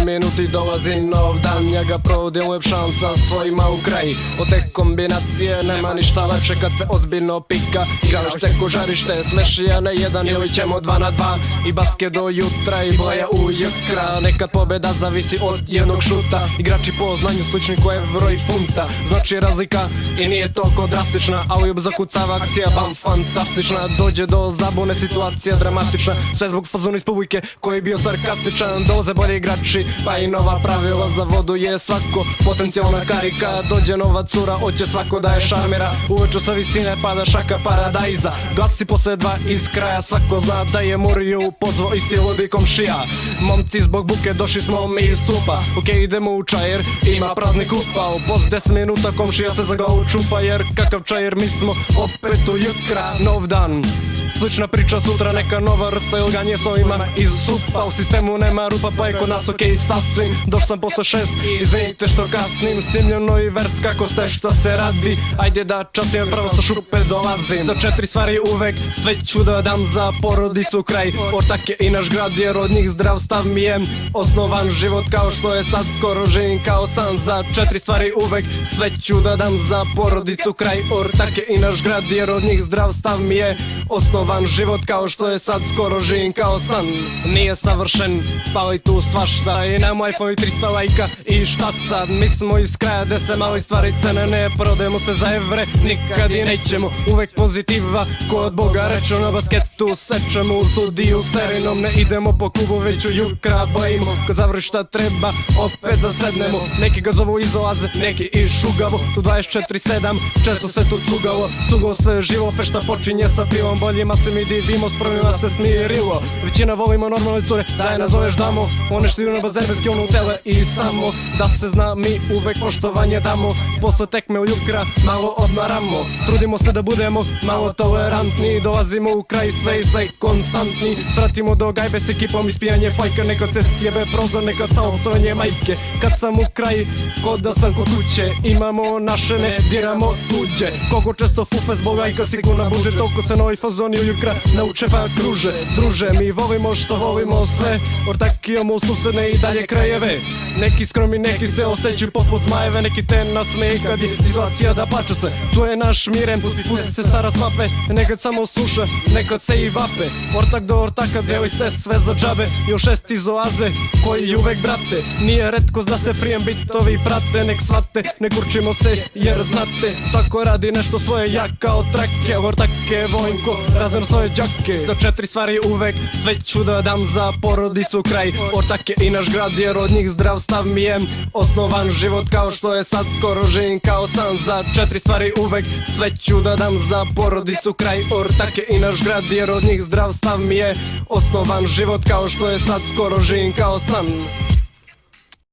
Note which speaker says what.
Speaker 1: 3 minuty dolazi nov dan, ja ga provodim lepšam sa svojima u kraj. Od te kombinacije nema ništa lepše kad se ozbiljno pika. Igralište ko žarište, smešija ne jedan ili ćemo 2 na 2. I basket do jutra i boja u jekra. Nekad pobeda zavisi od jednog šuta. Igrači po znanju slični ko evro i funta. Znači razlika i nije toliko drastična, ali zakucava akcija, bam, fantastična. Dođe do zabune, situacija dramatična. Sve zbog fazona iz publike koji je bio sarkastičan. Dolaze bolji igrači, pa i nova pravila. Za vodu je svako potencijalna karika. Dođe nova cura, hoće svako da je šarmira. Uveče sa visine pada šaka paradajza. Glasi posle 2 iz kraja, svako zna da je Muriju pozvao isti ludi komšija. Momci zbog buke došli smo mi iz supa. Okej, idemo u čajer, ima prazni kupa. U post 10 minuta komšija se za glavu čupa. Jer kakav čajer, mi smo opet u jukra. Nov dan, slična priča sutra, neka nova vrsta ilganje s ovima iz supa. U sistemu nema rupa, pa je kod nas okej sasvim. Došao sam posle 6, izvinite što kasnim. Snimljeno i vers kako ste, što se radi. Ajde da časim, prvo sa šupe dolazim. Za 4 stvari uvek sve ću da dam za porodicu kraj. Ortak je i naš grad jer od njih zdrav stav mi je osnovan život kao što je sad skoro živim kao san. Za 4 stvari uvek sve ću da dam za porodicu kraj. Ortak je i naš grad jer od njih zdrav stav mi je osnovan život kao što je sad skoro živim kao san. Nije savršen, fali tu svašta i nemoj iPhone i 300 lajka i šta sad. Mi smo iz kraja gde se malo stvari cene ne prodajemo se za evre, nikad i nećemo. Uvek pozitiva ko od Boga reče, na basketu sečemo, u studiju serinom ne idemo po klubu već u jukra bojimo. Kad završi šta treba opet zasednemo, neki ga zovu izolaze, neki i šugavo. Tu 24/7 često se tu cugalo sve živo, fešta počinje sa pivom. Boljima se mi divimo, s prvima se smirilo. Većina volimo normalne cure, da je nazoveš damo. One što idu na bazen bez kionu tele i samo da se zna, mi uvek poštovanje damo. Posle tekme u jukra malo odmaramo. Trudimo se da budemo malo tolerantni. Dolazimo u kraj sve i sve konstantni. Svratimo do gajbe s ekipom, ispijanje fajka. Nekad se sjebe prozor, nekad samo psovanje majke. Kad sam u kraj, kod da sam kod kuće. Imamo naše, ne diramo tuđe. Kogo često fufe zbog lajka sigurno buže. Toliko se novi fazoni u jukra nauče pa kruže. Druže, mi volimo što volimo sve. Ortak imamo susedne i dalje krajeve. Neki skromni, neki se osjećaju poput zmajeve. Neki te nasmeje kad je situacija da plače se. Tu je naš miren, pusti se stara s mape. Nekad samo suša, nekad se i vape. Ortak do ortaka, deli se sve za džabe. Još 6 iz oaze, koji uvek brate. Nije retkost da se frijem bitovi prate. Nek shvate, ne kurčimo se jer znate. Svako radi nešto svoje, ja kao trake. Ortak je Vojnko, razem svoje džake. Za 4 stvari uvek sve ću da dam za porodicu kraj. Ortak je i naš grad jer od njih zdrav stav mi je osnovan život kao što je sad skoro živim kao san. Za 4 stvari uvek sve ću da dam za porodicu kraj. Ortak je i naš grad jer od njih zdrav stav mi je osnovan život kao što je sad skoro živim kao san.